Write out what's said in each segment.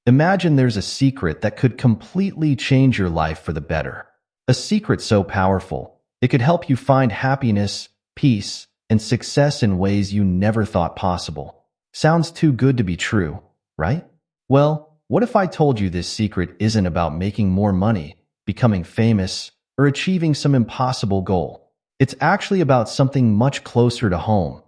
Imagine there's a secret that could completely change your life for the better. A secret so powerful, it could help you find happiness, peace, and success in ways you never thought possible. Sounds too good to be true, right? Well, what if I told you this secret isn't about making more money, becoming famous, or achieving some impossible goal? It's actually about something much closer to home.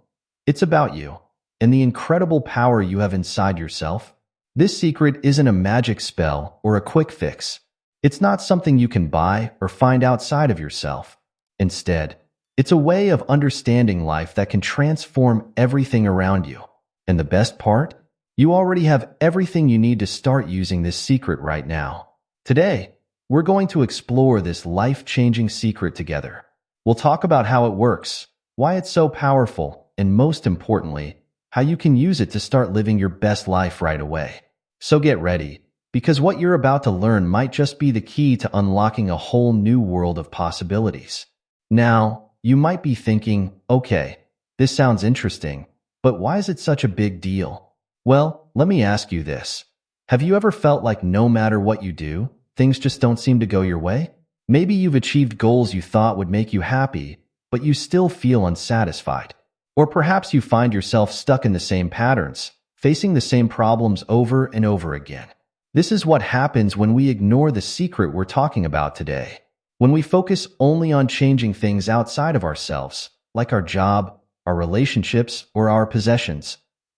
It's about you and the incredible power you have inside yourself. This secret isn't a magic spell or a quick fix. It's not something you can buy or find outside of yourself. Instead, it's a way of understanding life that can transform everything around you. And the best part? You already have everything you need to start using this secret right now. Today, we're going to explore this life-changing secret together. We'll talk about how it works, why it's so powerful, and most importantly, how you can use it to start living your best life right away. So get ready, because what you're about to learn might just be the key to unlocking a whole new world of possibilities. Now, you might be thinking, okay, this sounds interesting, but why is it such a big deal? Well, let me ask you this. Have you ever felt like no matter what you do, things just don't seem to go your way? Maybe you've achieved goals you thought would make you happy, but you still feel unsatisfied. Or perhaps you find yourself stuck in the same patterns, facing the same problems over and over again. This is what happens when we ignore the secret we're talking about today. When we focus only on changing things outside of ourselves, like our job, our relationships, or our possessions,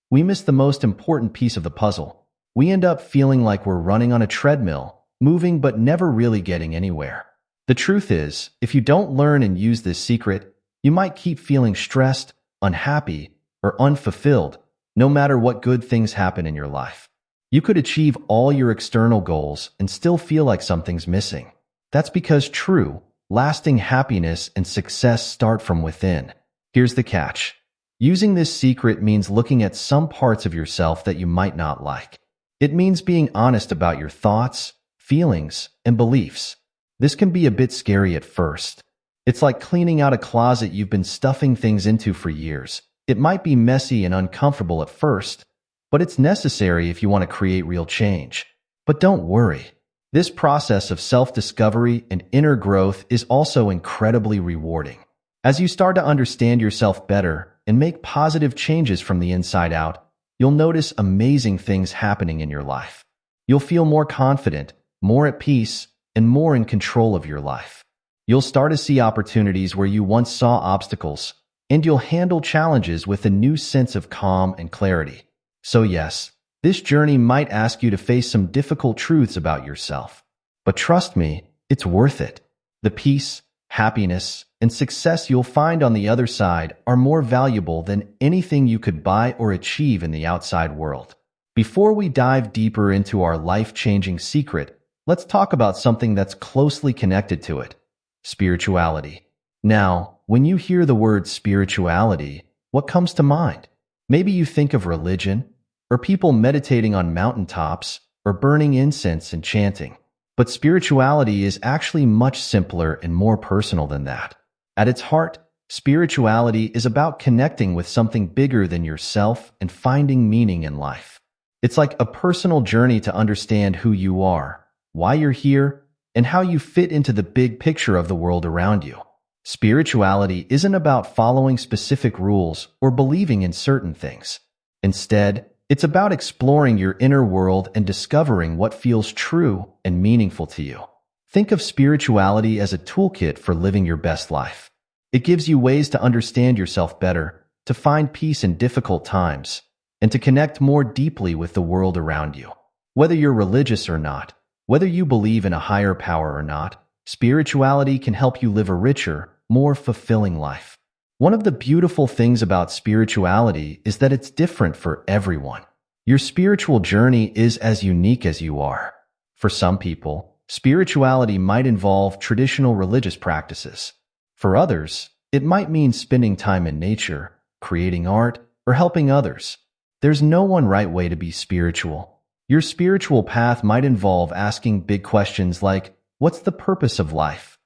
we miss the most important piece of the puzzle. We end up feeling like we're running on a treadmill, moving but never really getting anywhere. The truth is, if you don't learn and use this secret, you might keep feeling stressed, unhappy, or unfulfilled, no matter what good things happen in your life. You could achieve all your external goals and still feel like something's missing. That's because true, lasting happiness and success start from within. Here's the catch. Using this secret means looking at some parts of yourself that you might not like. It means being honest about your thoughts, feelings, and beliefs. This can be a bit scary at first. It's like cleaning out a closet you've been stuffing things into for years. It might be messy and uncomfortable at first, but it's necessary if you want to create real change. But don't worry. This process of self-discovery and inner growth is also incredibly rewarding. As you start to understand yourself better and make positive changes from the inside out, you'll notice amazing things happening in your life. You'll feel more confident, more at peace, and more in control of your life. You'll start to see opportunities where you once saw obstacles, and you'll handle challenges with a new sense of calm and clarity. So yes, this journey might ask you to face some difficult truths about yourself. But trust me, it's worth it. The peace, happiness, and success you'll find on the other side are more valuable than anything you could buy or achieve in the outside world. Before we dive deeper into our life-changing secret, let's talk about something that's closely connected to it: spirituality. Now, when you hear the word spirituality, what comes to mind? Maybe you think of religion, or people meditating on mountaintops, or burning incense and chanting. But spirituality is actually much simpler and more personal than that. At its heart, spirituality is about connecting with something bigger than yourself and finding meaning in life. It's like a personal journey to understand who you are, why you're here, and how you fit into the big picture of the world around you. Spirituality isn't about following specific rules or believing in certain things. Instead, it's about exploring your inner world and discovering what feels true and meaningful to you. Think of spirituality as a toolkit for living your best life. It gives you ways to understand yourself better, to find peace in difficult times, and to connect more deeply with the world around you. Whether you're religious or not, whether you believe in a higher power or not, spirituality can help you live a richer, more fulfilling life. One of the beautiful things about spirituality is that it's different for everyone. Your spiritual journey is as unique as you are. For some people, spirituality might involve traditional religious practices. For others, it might mean spending time in nature, creating art, or helping others. There's no one right way to be spiritual. Your spiritual path might involve asking big questions like, what's the purpose of life?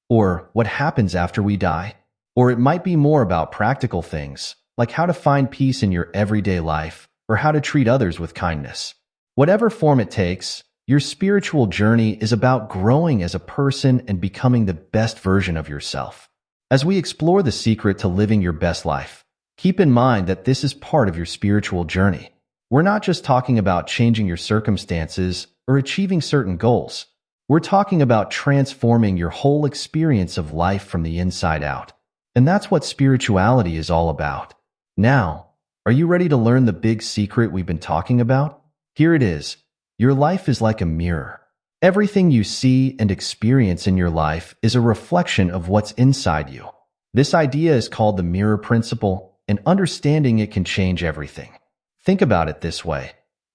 Or what happens after we die? Or it might be more about practical things, like how to find peace in your everyday life or how to treat others with kindness. Whatever form it takes, your spiritual journey is about growing as a person and becoming the best version of yourself. As we explore the secret to living your best life, keep in mind that this is part of your spiritual journey. We're not just talking about changing your circumstances or achieving certain goals. We're talking about transforming your whole experience of life from the inside out. And that's what spirituality is all about. Now, are you ready to learn the big secret we've been talking about? Here it is. Your life is like a mirror. Everything you see and experience in your life is a reflection of what's inside you. This idea is called the mirror principle, and understanding it can change everything. Think about it this way.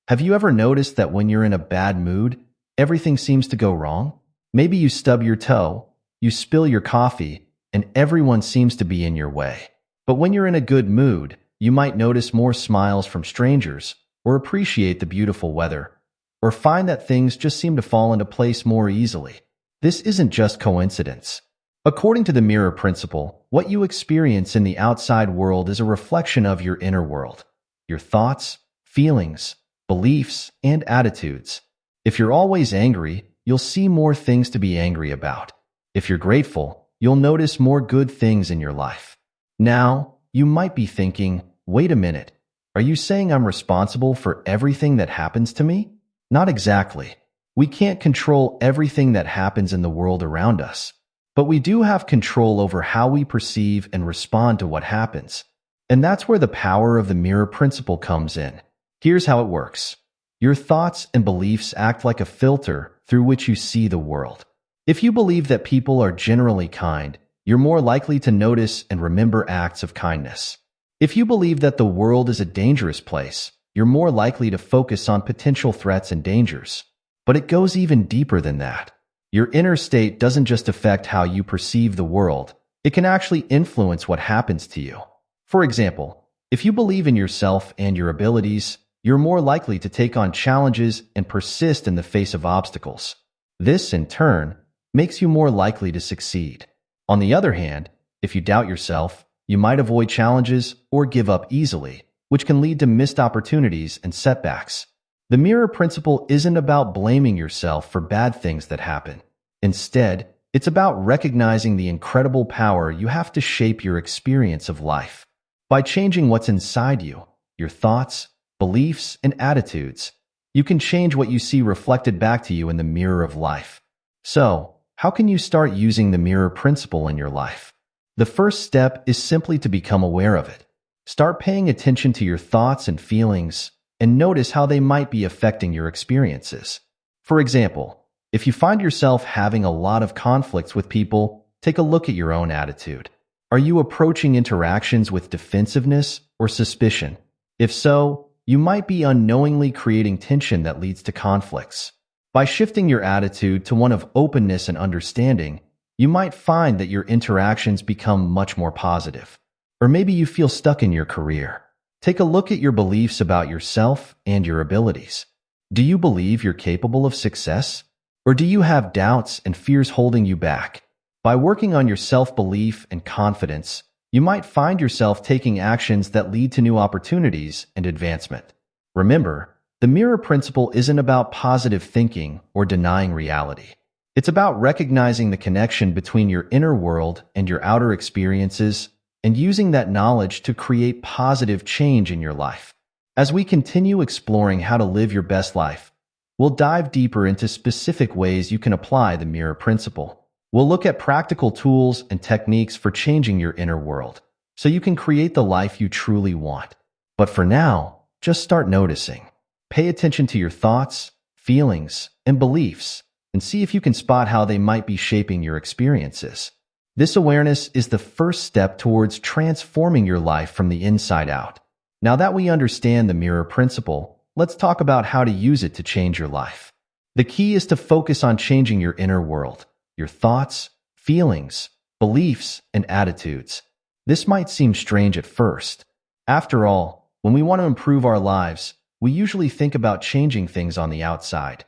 Have you ever noticed that when you're in a bad mood, everything seems to go wrong? Maybe you stub your toe, you spill your coffee, and everyone seems to be in your way. But when you're in a good mood, you might notice more smiles from strangers, or appreciate the beautiful weather, or find that things just seem to fall into place more easily. This isn't just coincidence. According to the mirror principle, what you experience in the outside world is a reflection of your inner world, your thoughts, feelings, beliefs, and attitudes. If you're always angry, you'll see more things to be angry about. If you're grateful, you'll notice more good things in your life. Now, you might be thinking, wait a minute, are you saying I'm responsible for everything that happens to me? Not exactly. We can't control everything that happens in the world around us, but we do have control over how we perceive and respond to what happens. And that's where the power of the mirror principle comes in. Here's how it works. Your thoughts and beliefs act like a filter through which you see the world. If you believe that people are generally kind, you're more likely to notice and remember acts of kindness. If you believe that the world is a dangerous place, you're more likely to focus on potential threats and dangers. But it goes even deeper than that. Your inner state doesn't just affect how you perceive the world, it can actually influence what happens to you. For example, if you believe in yourself and your abilities, you're more likely to take on challenges and persist in the face of obstacles. This, in turn, makes you more likely to succeed. On the other hand, if you doubt yourself, you might avoid challenges or give up easily, which can lead to missed opportunities and setbacks. The mirror principle isn't about blaming yourself for bad things that happen. Instead, it's about recognizing the incredible power you have to shape your experience of life. By changing what's inside you, your thoughts, beliefs, and attitudes, you can change what you see reflected back to you in the mirror of life. So, how can you start using the mirror principle in your life? The first step is simply to become aware of it. Start paying attention to your thoughts and feelings, and notice how they might be affecting your experiences. For example, if you find yourself having a lot of conflicts with people, take a look at your own attitude. Are you approaching interactions with defensiveness or suspicion? If so, you might be unknowingly creating tension that leads to conflicts. By shifting your attitude to one of openness and understanding, you might find that your interactions become much more positive. Or maybe you feel stuck in your career. Take a look at your beliefs about yourself and your abilities. Do you believe you're capable of success? Or do you have doubts and fears holding you back? By working on your self-belief and confidence, you might find yourself taking actions that lead to new opportunities and advancement. Remember, the mirror principle isn't about positive thinking or denying reality. It's about recognizing the connection between your inner world and your outer experiences and using that knowledge to create positive change in your life. As we continue exploring how to live your best life, we'll dive deeper into specific ways you can apply the mirror principle. We'll look at practical tools and techniques for changing your inner world so you can create the life you truly want. But for now, just start noticing. Pay attention to your thoughts, feelings, and beliefs, and see if you can spot how they might be shaping your experiences. This awareness is the first step towards transforming your life from the inside out. Now that we understand the mirror principle, let's talk about how to use it to change your life. The key is to focus on changing your inner world, your thoughts, feelings, beliefs, and attitudes. This might seem strange at first. After all, when we want to improve our lives, we usually think about changing things on the outside,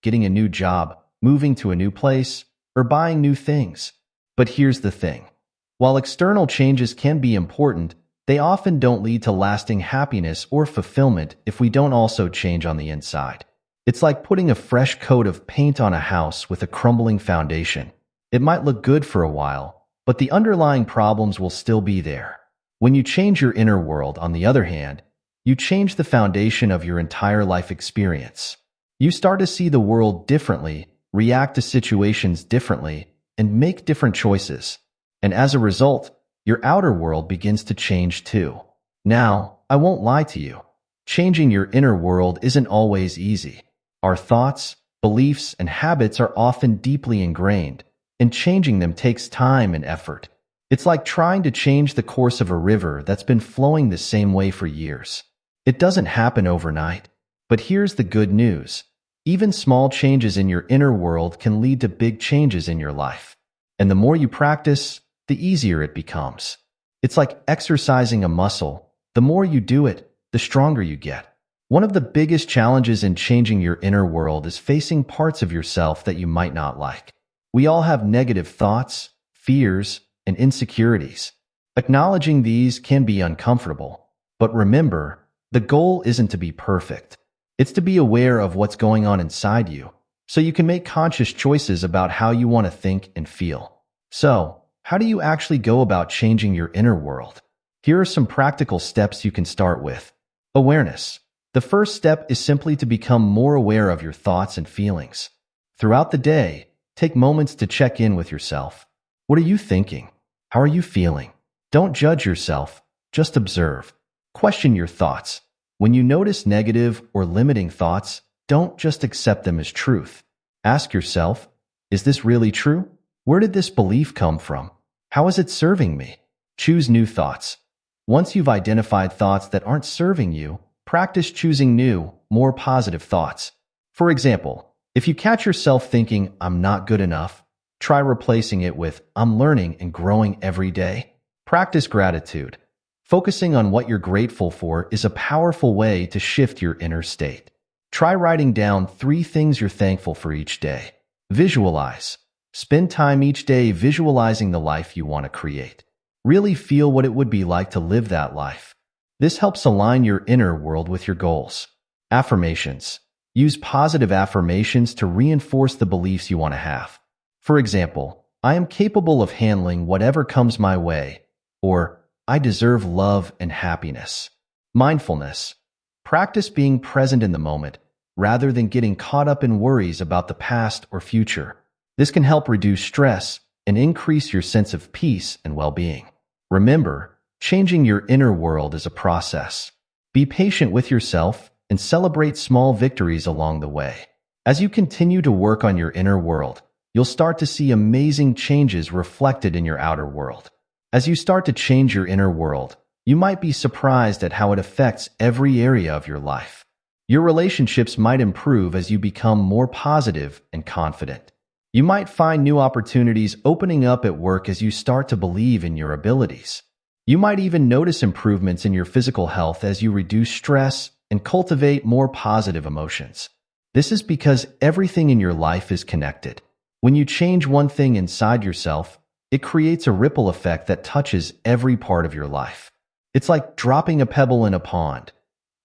getting a new job, moving to a new place, or buying new things. But here's the thing. While external changes can be important, they often don't lead to lasting happiness or fulfillment if we don't also change on the inside. It's like putting a fresh coat of paint on a house with a crumbling foundation. It might look good for a while, but the underlying problems will still be there. When you change your inner world, on the other hand, you change the foundation of your entire life experience. You start to see the world differently, react to situations differently, and make different choices. And as a result, your outer world begins to change too. Now, I won't lie to you. Changing your inner world isn't always easy. Our thoughts, beliefs, and habits are often deeply ingrained, and changing them takes time and effort. It's like trying to change the course of a river that's been flowing the same way for years. It doesn't happen overnight. But here's the good news. Even small changes in your inner world can lead to big changes in your life. And the more you practice, the easier it becomes. It's like exercising a muscle. The more you do it, the stronger you get. One of the biggest challenges in changing your inner world is facing parts of yourself that you might not like. We all have negative thoughts, fears, and insecurities. Acknowledging these can be uncomfortable. But remember, the goal isn't to be perfect. It's to be aware of what's going on inside you, so you can make conscious choices about how you want to think and feel. So, how do you actually go about changing your inner world? Here are some practical steps you can start with. Awareness. The first step is simply to become more aware of your thoughts and feelings. Throughout the day, take moments to check in with yourself. What are you thinking? How are you feeling? Don't judge yourself, just observe. Question your thoughts. When you notice negative or limiting thoughts, don't just accept them as truth. Ask yourself, is this really true? Where did this belief come from? How is it serving me? Choose new thoughts. Once you've identified thoughts that aren't serving you, practice choosing new, more positive thoughts. For example, if you catch yourself thinking, I'm not good enough, try replacing it with, I'm learning and growing every day. Practice gratitude. Focusing on what you're grateful for is a powerful way to shift your inner state. Try writing down 3 things you're thankful for each day. Visualize. Spend time each day visualizing the life you want to create. Really feel what it would be like to live that life. This helps align your inner world with your goals. Affirmations. Use positive affirmations to reinforce the beliefs you want to have. For example, I am capable of handling whatever comes my way, or I deserve love and happiness. Mindfulness. Practice being present in the moment, rather than getting caught up in worries about the past or future. This can help reduce stress and increase your sense of peace and well-being. Remember, changing your inner world is a process. Be patient with yourself and celebrate small victories along the way. As you continue to work on your inner world, you'll start to see amazing changes reflected in your outer world. As you start to change your inner world, you might be surprised at how it affects every area of your life. Your relationships might improve as you become more positive and confident. You might find new opportunities opening up at work as you start to believe in your abilities. You might even notice improvements in your physical health as you reduce stress and cultivate more positive emotions. This is because everything in your life is connected. When you change one thing inside yourself, it creates a ripple effect that touches every part of your life. It's like dropping a pebble in a pond.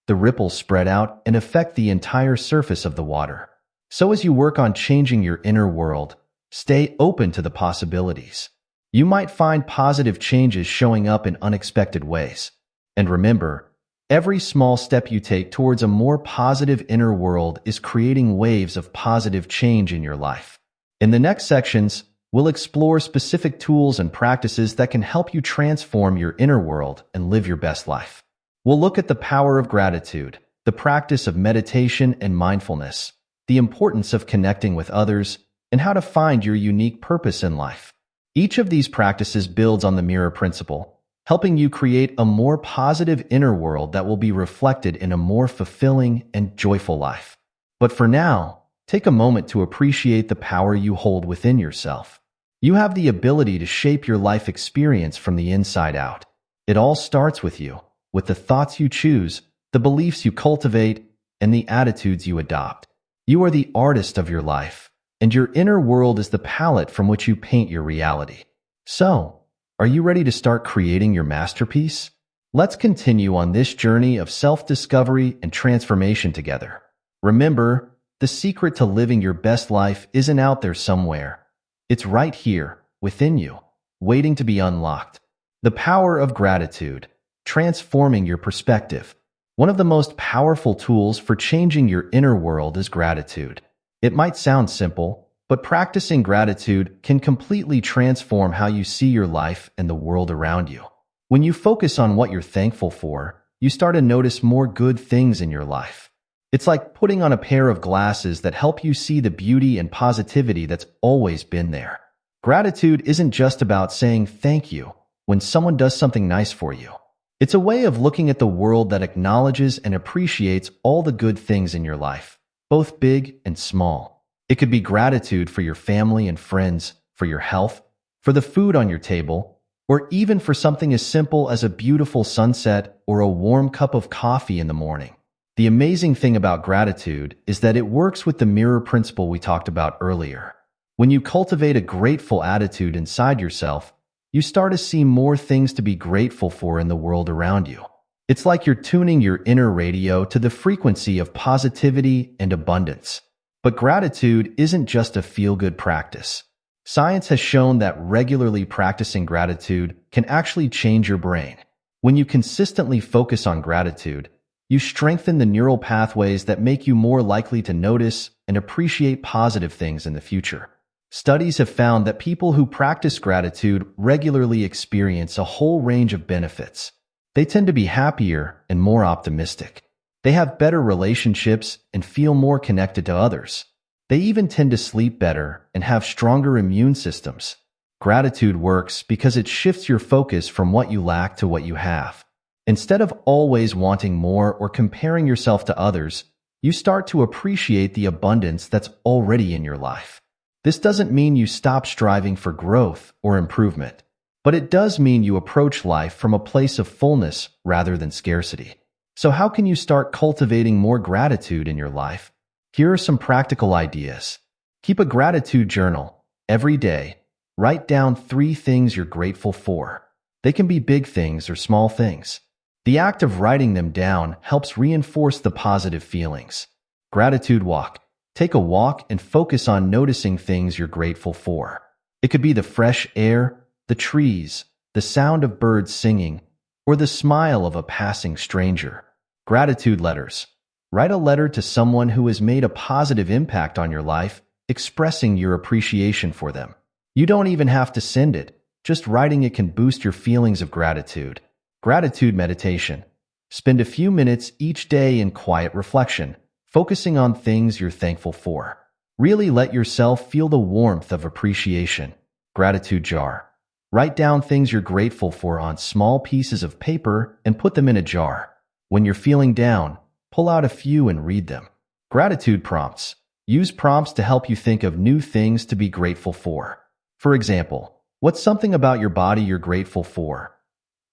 The ripples spread out and affect the entire surface of the water. So as you work on changing your inner world, stay open to the possibilities. You might find positive changes showing up in unexpected ways. And remember, every small step you take towards a more positive inner world is creating waves of positive change in your life. In the next sections, we'll explore specific tools and practices that can help you transform your inner world and live your best life. We'll look at the power of gratitude, the practice of meditation and mindfulness, the importance of connecting with others, and how to find your unique purpose in life. Each of these practices builds on the mirror principle, helping you create a more positive inner world that will be reflected in a more fulfilling and joyful life. But for now, take a moment to appreciate the power you hold within yourself. You have the ability to shape your life experience from the inside out. It all starts with you, with the thoughts you choose, the beliefs you cultivate, and the attitudes you adopt. You are the artist of your life, and your inner world is the palette from which you paint your reality. So, are you ready to start creating your masterpiece? Let's continue on this journey of self-discovery and transformation together. Remember, The secret to living your best life isn't out there somewhere. It's right here, within you, waiting to be unlocked. The power of gratitude, transforming your perspective. One of the most powerful tools for changing your inner world is gratitude. It might sound simple, but practicing gratitude can completely transform how you see your life and the world around you. When you focus on what you're thankful for, you start to notice more good things in your life. It's like putting on a pair of glasses that help you see the beauty and positivity that's always been there. Gratitude isn't just about saying thank you when someone does something nice for you. It's a way of looking at the world that acknowledges and appreciates all the good things in your life, both big and small. It could be gratitude for your family and friends, for your health, for the food on your table, or even for something as simple as a beautiful sunset or a warm cup of coffee in the morning. The amazing thing about gratitude is that it works with the mirror principle we talked about earlier. When you cultivate a grateful attitude inside yourself, you start to see more things to be grateful for in the world around you. It's like you're tuning your inner radio to the frequency of positivity and abundance. But gratitude isn't just a feel-good practice. Science has shown that regularly practicing gratitude can actually change your brain. When you consistently focus on gratitude, you strengthen the neural pathways that make you more likely to notice and appreciate positive things in the future. Studies have found that people who practice gratitude regularly experience a whole range of benefits. They tend to be happier and more optimistic. They have better relationships and feel more connected to others. They even tend to sleep better and have stronger immune systems. Gratitude works because it shifts your focus from what you lack to what you have. Instead of always wanting more or comparing yourself to others, you start to appreciate the abundance that's already in your life. This doesn't mean you stop striving for growth or improvement, but it does mean you approach life from a place of fullness rather than scarcity. So how can you start cultivating more gratitude in your life? Here are some practical ideas. Keep a gratitude journal. Every day, write down 3 things you're grateful for. They can be big things or small things. The act of writing them down helps reinforce the positive feelings. Gratitude walk. Take a walk and focus on noticing things you're grateful for. It could be the fresh air, the trees, the sound of birds singing, or the smile of a passing stranger. Gratitude letters. Write a letter to someone who has made a positive impact on your life, expressing your appreciation for them. You don't even have to send it. Just writing it can boost your feelings of gratitude. Gratitude meditation. Spend a few minutes each day in quiet reflection, focusing on things you're thankful for. Really let yourself feel the warmth of appreciation. Gratitude jar. Write down things you're grateful for on small pieces of paper and put them in a jar. When you're feeling down, pull out a few and read them. Gratitude prompts. Use prompts to help you think of new things to be grateful for. For example, what's something about your body you're grateful for?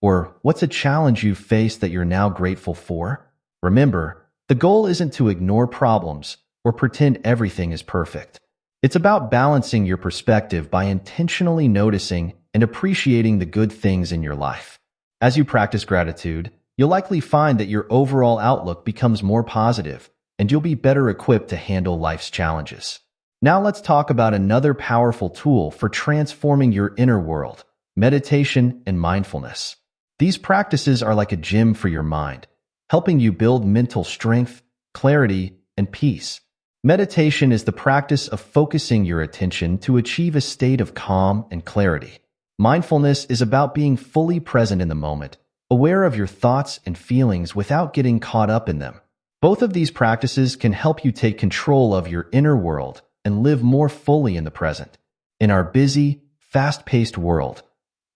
Or what's a challenge you've faced that you're now grateful for? Remember, the goal isn't to ignore problems or pretend everything is perfect. It's about balancing your perspective by intentionally noticing and appreciating the good things in your life. As you practice gratitude, you'll likely find that your overall outlook becomes more positive, and you'll be better equipped to handle life's challenges. Now let's talk about another powerful tool for transforming your inner world: meditation and mindfulness. These practices are like a gym for your mind, helping you build mental strength, clarity, and peace. Meditation is the practice of focusing your attention to achieve a state of calm and clarity. Mindfulness is about being fully present in the moment, aware of your thoughts and feelings without getting caught up in them. Both of these practices can help you take control of your inner world and live more fully in the present. In our busy, fast-paced world,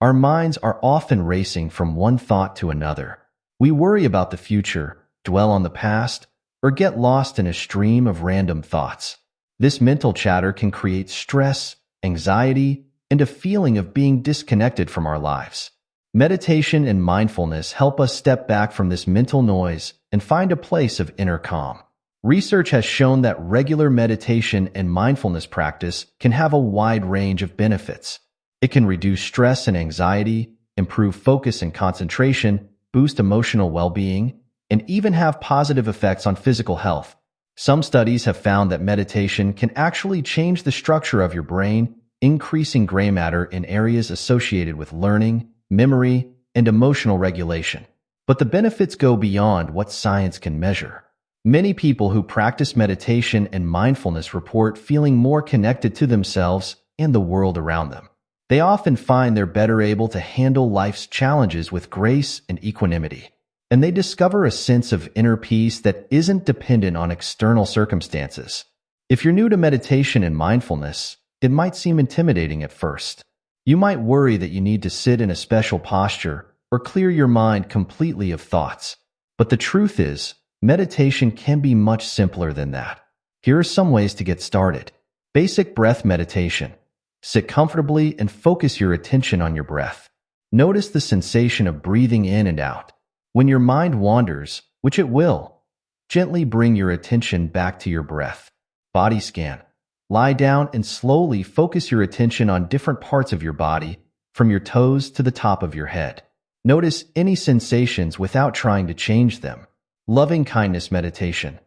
our minds are often racing from one thought to another. We worry about the future, dwell on the past, or get lost in a stream of random thoughts. This mental chatter can create stress, anxiety, and a feeling of being disconnected from our lives. Meditation and mindfulness help us step back from this mental noise and find a place of inner calm. Research has shown that regular meditation and mindfulness practice can have a wide range of benefits. It can reduce stress and anxiety, improve focus and concentration, boost emotional well-being, and even have positive effects on physical health. Some studies have found that meditation can actually change the structure of your brain, increasing gray matter in areas associated with learning, memory, and emotional regulation. But the benefits go beyond what science can measure. Many people who practice meditation and mindfulness report feeling more connected to themselves and the world around them. They often find they're better able to handle life's challenges with grace and equanimity. And they discover a sense of inner peace that isn't dependent on external circumstances. If you're new to meditation and mindfulness, it might seem intimidating at first. You might worry that you need to sit in a special posture or clear your mind completely of thoughts. But the truth is, meditation can be much simpler than that. Here are some ways to get started. Basic breath meditation. Sit comfortably and focus your attention on your breath. Notice the sensation of breathing in and out. When your mind wanders, which it will, gently bring your attention back to your breath. Body scan. Lie down and slowly focus your attention on different parts of your body, from your toes to the top of your head. Notice any sensations without trying to change them. Loving kindness meditation.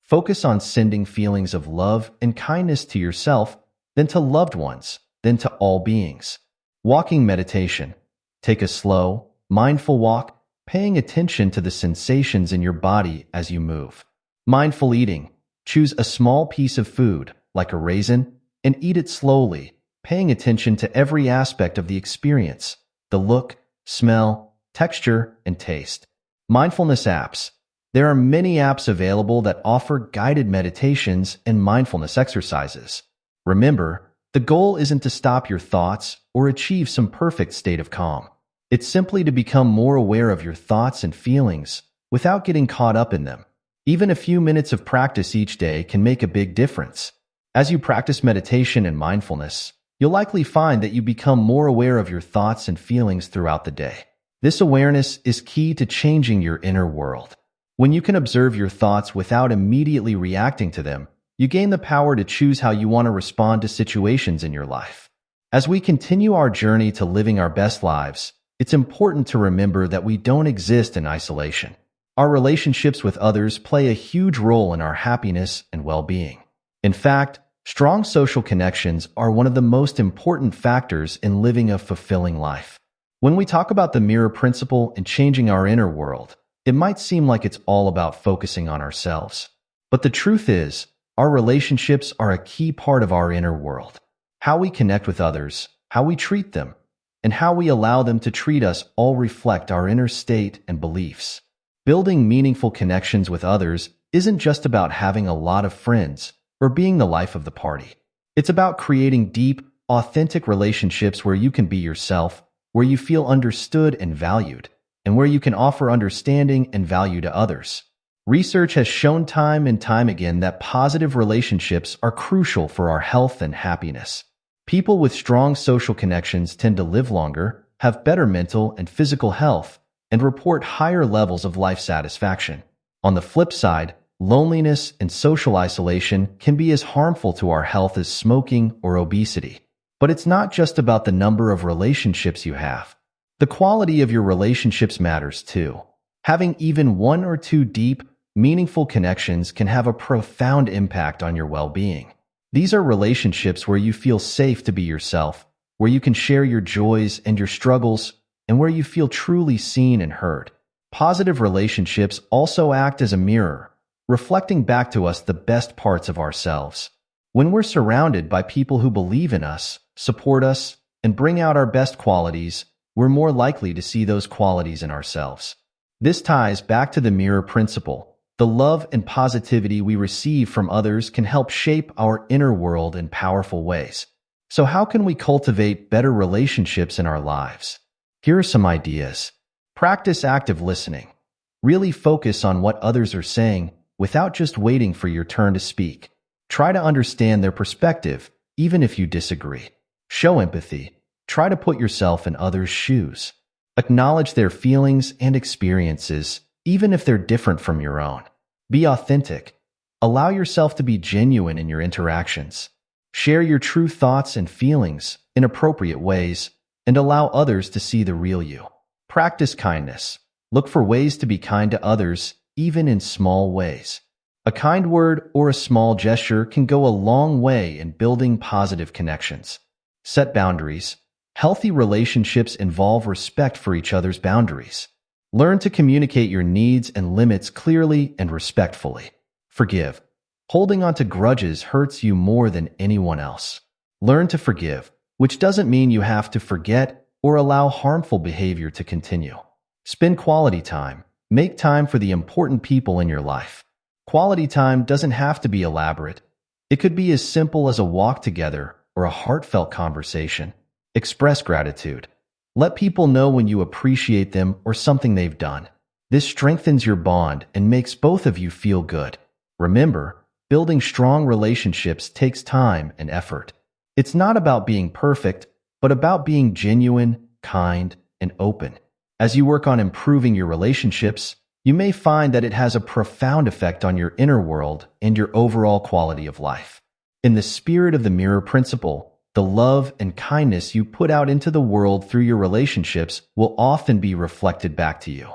Focus on sending feelings of love and kindness to yourself, then to loved ones, then to all beings. Walking meditation. Take a slow, mindful walk, paying attention to the sensations in your body as you move. Mindful eating. Choose a small piece of food, like a raisin, and eat it slowly, paying attention to every aspect of the experience, the look, smell, texture, and taste. Mindfulness apps. There are many apps available that offer guided meditations and mindfulness exercises. Remember, the goal isn't to stop your thoughts or achieve some perfect state of calm. It's simply to become more aware of your thoughts and feelings without getting caught up in them. Even a few minutes of practice each day can make a big difference. As you practice meditation and mindfulness, you'll likely find that you become more aware of your thoughts and feelings throughout the day. This awareness is key to changing your inner world. When you can observe your thoughts without immediately reacting to them, you gain the power to choose how you want to respond to situations in your life. As we continue our journey to living our best lives, it's important to remember that we don't exist in isolation. Our relationships with others play a huge role in our happiness and well-being. In fact, strong social connections are one of the most important factors in living a fulfilling life. When we talk about the mirror principle and changing our inner world, it might seem like it's all about focusing on ourselves. But the truth is, our relationships are a key part of our inner world. How we connect with others, how we treat them, and how we allow them to treat us all reflect our inner state and beliefs. Building meaningful connections with others isn't just about having a lot of friends or being the life of the party. It's about creating deep, authentic relationships where you can be yourself, where you feel understood and valued, and where you can offer understanding and value to others. Research has shown time and time again that positive relationships are crucial for our health and happiness. People with strong social connections tend to live longer, have better mental and physical health, and report higher levels of life satisfaction. On the flip side, loneliness and social isolation can be as harmful to our health as smoking or obesity. But it's not just about the number of relationships you have. The quality of your relationships matters too. Having even one or two deep, meaningful connections can have a profound impact on your well-being. These are relationships where you feel safe to be yourself, where you can share your joys and your struggles, and where you feel truly seen and heard. Positive relationships also act as a mirror, reflecting back to us the best parts of ourselves. When we're surrounded by people who believe in us, support us, and bring out our best qualities, we're more likely to see those qualities in ourselves. This ties back to the mirror principle. The love and positivity we receive from others can help shape our inner world in powerful ways. So how can we cultivate better relationships in our lives? Here are some ideas. Practice active listening. Really focus on what others are saying without just waiting for your turn to speak. Try to understand their perspective, even if you disagree. Show empathy. Try to put yourself in others' shoes. Acknowledge their feelings and experiences, even if they're different from your own. Be authentic. Allow yourself to be genuine in your interactions. Share your true thoughts and feelings in appropriate ways, and allow others to see the real you. Practice kindness. Look for ways to be kind to others, even in small ways. A kind word or a small gesture can go a long way in building positive connections. Set boundaries. Healthy relationships involve respect for each other's boundaries. Learn to communicate your needs and limits clearly and respectfully. Forgive. Holding on to grudges hurts you more than anyone else. Learn to forgive, which doesn't mean you have to forget or allow harmful behavior to continue. Spend quality time. Make time for the important people in your life. Quality time doesn't have to be elaborate. It could be as simple as a walk together or a heartfelt conversation. Express gratitude. Let people know when you appreciate them or something they've done. This strengthens your bond and makes both of you feel good. Remember, building strong relationships takes time and effort. It's not about being perfect, but about being genuine, kind, and open. As you work on improving your relationships, you may find that it has a profound effect on your inner world and your overall quality of life. In the spirit of the mirror principle, the love and kindness you put out into the world through your relationships will often be reflected back to you.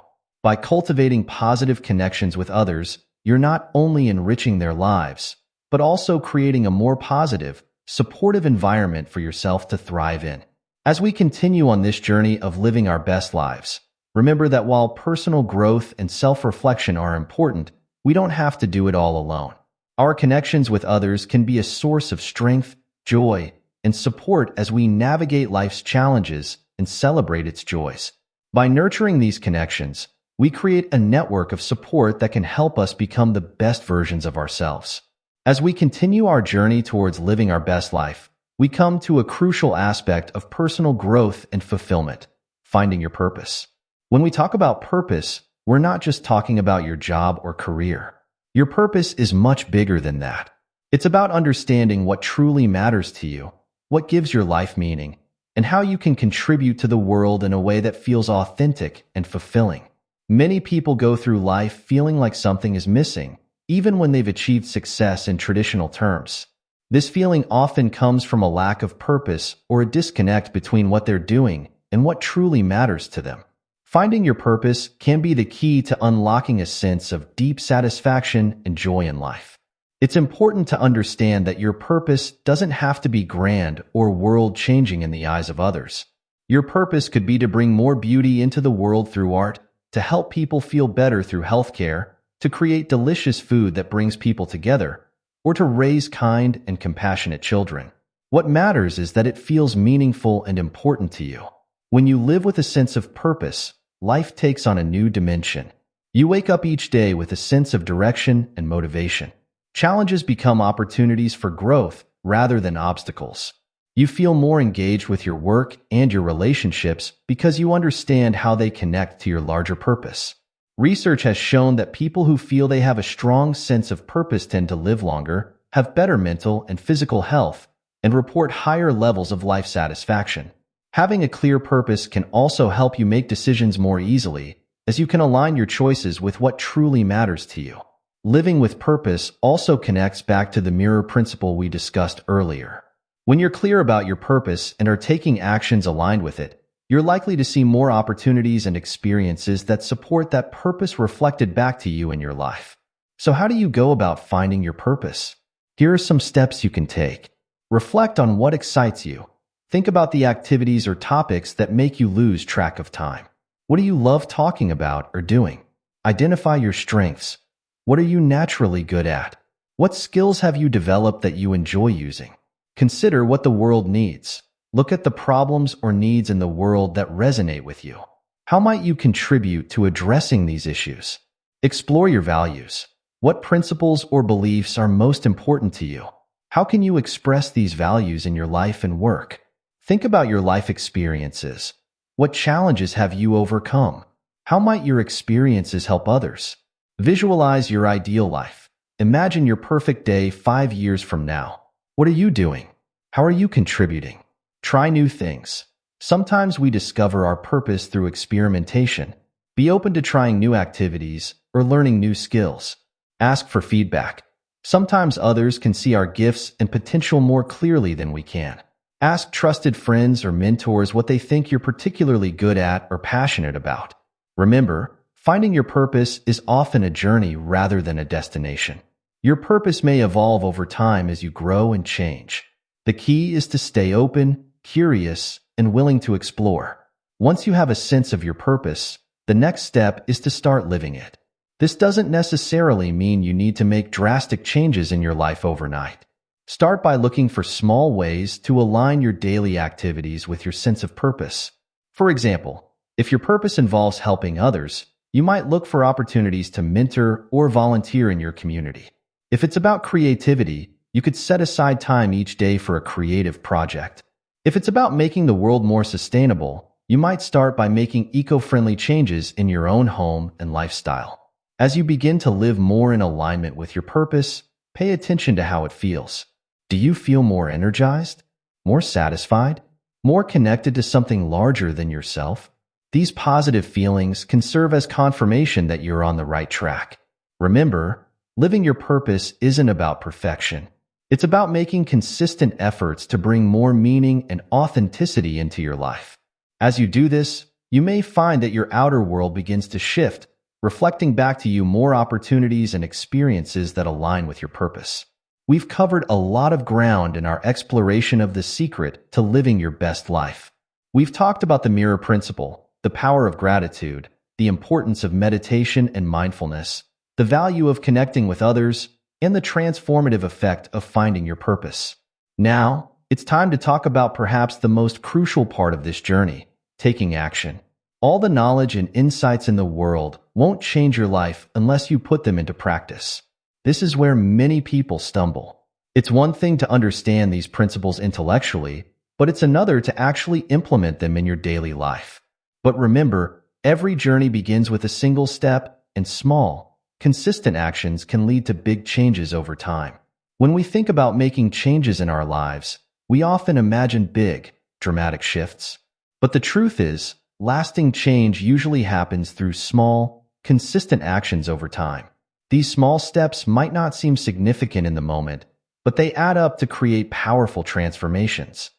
By cultivating positive connections with others, you're not only enriching their lives, but also creating a more positive, supportive environment for yourself to thrive in. As we continue on this journey of living our best lives, remember that while personal growth and self-reflection are important, we don't have to do it all alone. Our connections with others can be a source of strength, joy, and support as we navigate life's challenges and celebrate its joys. By nurturing these connections, we create a network of support that can help us become the best versions of ourselves. As we continue our journey towards living our best life, we come to a crucial aspect of personal growth and fulfillment: finding your purpose. When we talk about purpose, we're not just talking about your job or career. Your purpose is much bigger than that. It's about understanding what truly matters to you, what gives your life meaning, and how you can contribute to the world in a way that feels authentic and fulfilling. Many people go through life feeling like something is missing, even when they've achieved success in traditional terms. This feeling often comes from a lack of purpose or a disconnect between what they're doing and what truly matters to them. Finding your purpose can be the key to unlocking a sense of deep satisfaction and joy in life. It's important to understand that your purpose doesn't have to be grand or world-changing in the eyes of others. Your purpose could be to bring more beauty into the world through art, to help people feel better through healthcare, to create delicious food that brings people together, or to raise kind and compassionate children. What matters is that it feels meaningful and important to you. When you live with a sense of purpose, life takes on a new dimension. You wake up each day with a sense of direction and motivation. Challenges become opportunities for growth rather than obstacles. You feel more engaged with your work and your relationships because you understand how they connect to your larger purpose. Research has shown that people who feel they have a strong sense of purpose tend to live longer, have better mental and physical health, and report higher levels of life satisfaction. Having a clear purpose can also help you make decisions more easily, as you can align your choices with what truly matters to you. Living with purpose also connects back to the mirror principle we discussed earlier. When you're clear about your purpose and are taking actions aligned with it, you're likely to see more opportunities and experiences that support that purpose reflected back to you in your life. So how do you go about finding your purpose? Here are some steps you can take. Reflect on what excites you. Think about the activities or topics that make you lose track of time. What do you love talking about or doing? Identify your strengths. What are you naturally good at? What skills have you developed that you enjoy using? Consider what the world needs. Look at the problems or needs in the world that resonate with you. How might you contribute to addressing these issues? Explore your values. What principles or beliefs are most important to you? How can you express these values in your life and work? Think about your life experiences. What challenges have you overcome? How might your experiences help others? Visualize your ideal life. Imagine your perfect day 5 years from now. What are you doing? How are you contributing? Try new things. Sometimes we discover our purpose through experimentation. Be open to trying new activities or learning new skills. Ask for feedback. Sometimes others can see our gifts and potential more clearly than we can. Ask trusted friends or mentors what they think you're particularly good at or passionate about. Remember, finding your purpose is often a journey rather than a destination. Your purpose may evolve over time as you grow and change. The key is to stay open, curious, and willing to explore. Once you have a sense of your purpose, the next step is to start living it. This doesn't necessarily mean you need to make drastic changes in your life overnight. Start by looking for small ways to align your daily activities with your sense of purpose. For example, if your purpose involves helping others, you might look for opportunities to mentor or volunteer in your community. If it's about creativity, you could set aside time each day for a creative project. If it's about making the world more sustainable, you might start by making eco-friendly changes in your own home and lifestyle. As you begin to live more in alignment with your purpose, pay attention to how it feels. Do you feel more energized, more satisfied, more connected to something larger than yourself? These positive feelings can serve as confirmation that you're on the right track. Remember, living your purpose isn't about perfection. It's about making consistent efforts to bring more meaning and authenticity into your life. As you do this, you may find that your outer world begins to shift, reflecting back to you more opportunities and experiences that align with your purpose. We've covered a lot of ground in our exploration of the secret to living your best life. We've talked about the mirror principle, the power of gratitude, the importance of meditation and mindfulness, the value of connecting with others, and the transformative effect of finding your purpose. Now, it's time to talk about perhaps the most crucial part of this journey, taking action. All the knowledge and insights in the world won't change your life unless you put them into practice. This is where many people stumble. It's one thing to understand these principles intellectually, but it's another to actually implement them in your daily life. But remember, every journey begins with a single step, and small, consistent actions can lead to big changes over time. When we think about making changes in our lives, we often imagine big, dramatic shifts. But the truth is, lasting change usually happens through small, consistent actions over time. These small steps might not seem significant in the moment, but they add up to create powerful transformations.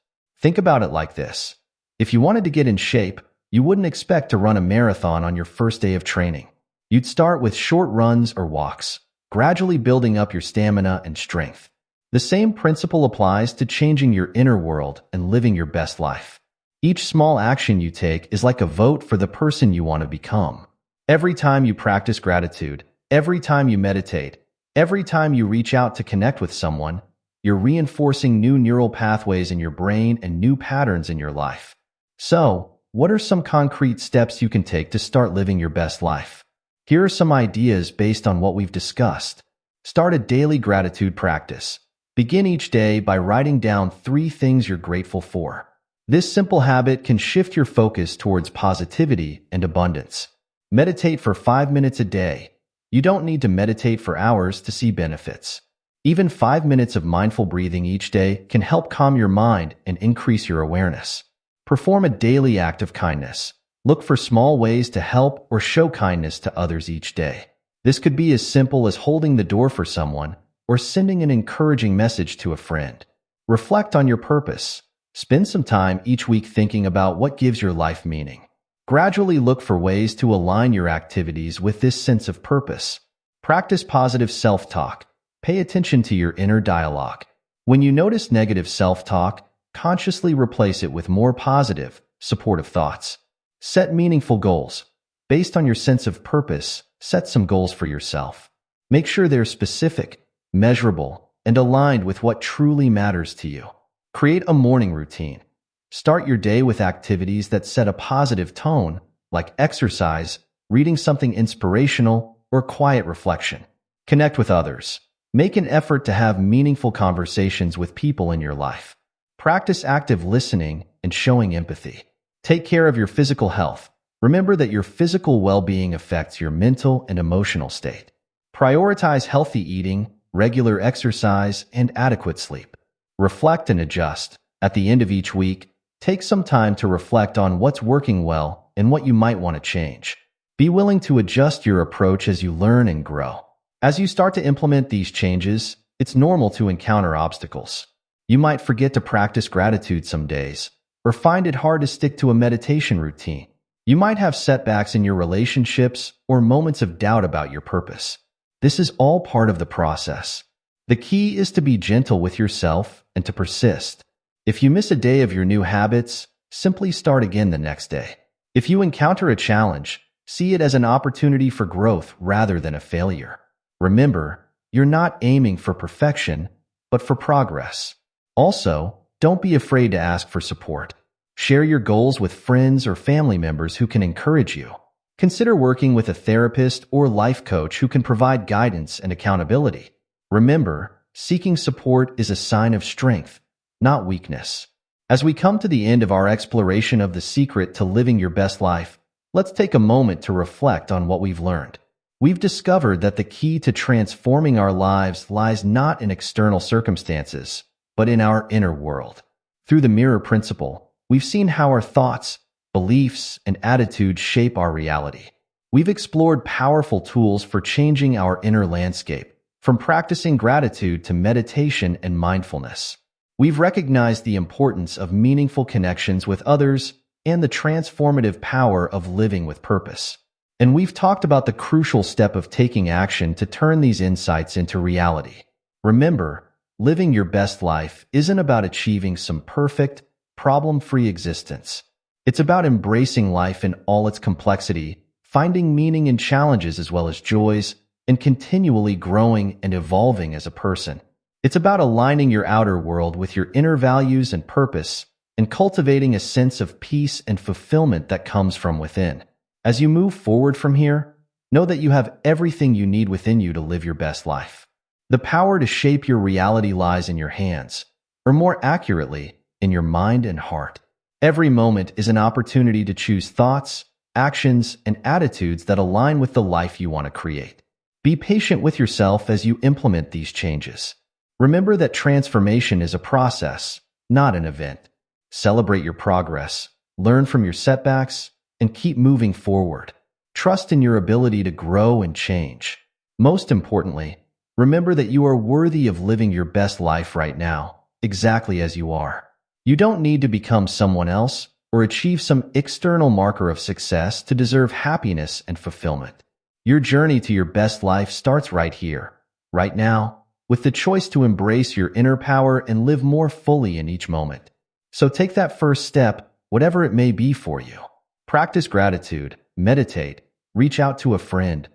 Think about it like this. If you wanted to get in shape, you wouldn't expect to run a marathon on your first day of training. You'd start with short runs or walks, gradually building up your stamina and strength. The same principle applies to changing your inner world and living your best life. Each small action you take is like a vote for the person you want to become. Every time you practice gratitude, every time you meditate, every time you reach out to connect with someone, you're reinforcing new neural pathways in your brain and new patterns in your life. So, what are some concrete steps you can take to start living your best life? Here are some ideas based on what we've discussed. Start a daily gratitude practice. Begin each day by writing down 3 things you're grateful for. This simple habit can shift your focus towards positivity and abundance. Meditate for 5 minutes a day. You don't need to meditate for hours to see benefits. Even 5 minutes of mindful breathing each day can help calm your mind and increase your awareness. Perform a daily act of kindness. Look for small ways to help or show kindness to others each day. This could be as simple as holding the door for someone or sending an encouraging message to a friend. Reflect on your purpose. Spend some time each week thinking about what gives your life meaning. Gradually look for ways to align your activities with this sense of purpose. Practice positive self-talk. Pay attention to your inner dialogue. When you notice negative self-talk, consciously replace it with more positive, supportive thoughts. Set meaningful goals. Based on your sense of purpose, set some goals for yourself. Make sure they're specific, measurable, and aligned with what truly matters to you. Create a morning routine. Start your day with activities that set a positive tone, like exercise, reading something inspirational, or quiet reflection. Connect with others. Make an effort to have meaningful conversations with people in your life. Practice active listening and showing empathy. Take care of your physical health. Remember that your physical well-being affects your mental and emotional state. Prioritize healthy eating, regular exercise, and adequate sleep. Reflect and adjust. At the end of each week, take some time to reflect on what's working well and what you might want to change. Be willing to adjust your approach as you learn and grow. As you start to implement these changes, it's normal to encounter obstacles. You might forget to practice gratitude some days, or find it hard to stick to a meditation routine. You might have setbacks in your relationships or moments of doubt about your purpose. This is all part of the process. The key is to be gentle with yourself and to persist. If you miss a day of your new habits, simply start again the next day. If you encounter a challenge, see it as an opportunity for growth rather than a failure. Remember, you're not aiming for perfection, but for progress. Also, don't be afraid to ask for support. Share your goals with friends or family members who can encourage you. Consider working with a therapist or life coach who can provide guidance and accountability. Remember, seeking support is a sign of strength, not weakness. As we come to the end of our exploration of the secret to living your best life, let's take a moment to reflect on what we've learned. We've discovered that the key to transforming our lives lies not in external circumstances, but in our inner world. Through the mirror principle, we've seen how our thoughts, beliefs, and attitudes shape our reality. We've explored powerful tools for changing our inner landscape, from practicing gratitude to meditation and mindfulness. We've recognized the importance of meaningful connections with others and the transformative power of living with purpose. And we've talked about the crucial step of taking action to turn these insights into reality. Remember, living your best life isn't about achieving some perfect, problem-free existence. It's about embracing life in all its complexity, finding meaning in challenges as well as joys, and continually growing and evolving as a person. It's about aligning your outer world with your inner values and purpose, and cultivating a sense of peace and fulfillment that comes from within. As you move forward from here, know that you have everything you need within you to live your best life. The power to shape your reality lies in your hands, or more accurately, in your mind and heart. Every moment is an opportunity to choose thoughts, actions, and attitudes that align with the life you want to create. Be patient with yourself as you implement these changes. Remember that transformation is a process, not an event. Celebrate your progress, learn from your setbacks, and keep moving forward. Trust in your ability to grow and change. Most importantly, remember that you are worthy of living your best life right now, exactly as you are. You don't need to become someone else or achieve some external marker of success to deserve happiness and fulfillment. Your journey to your best life starts right here, right now, with the choice to embrace your inner power and live more fully in each moment. So take that first step, whatever it may be for you. Practice gratitude, meditate, reach out to a friend,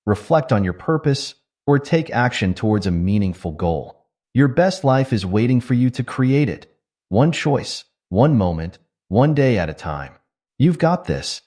reflect on your purpose, or take action towards a meaningful goal. Your best life is waiting for you to create it. One choice, one moment, one day at a time. You've got this.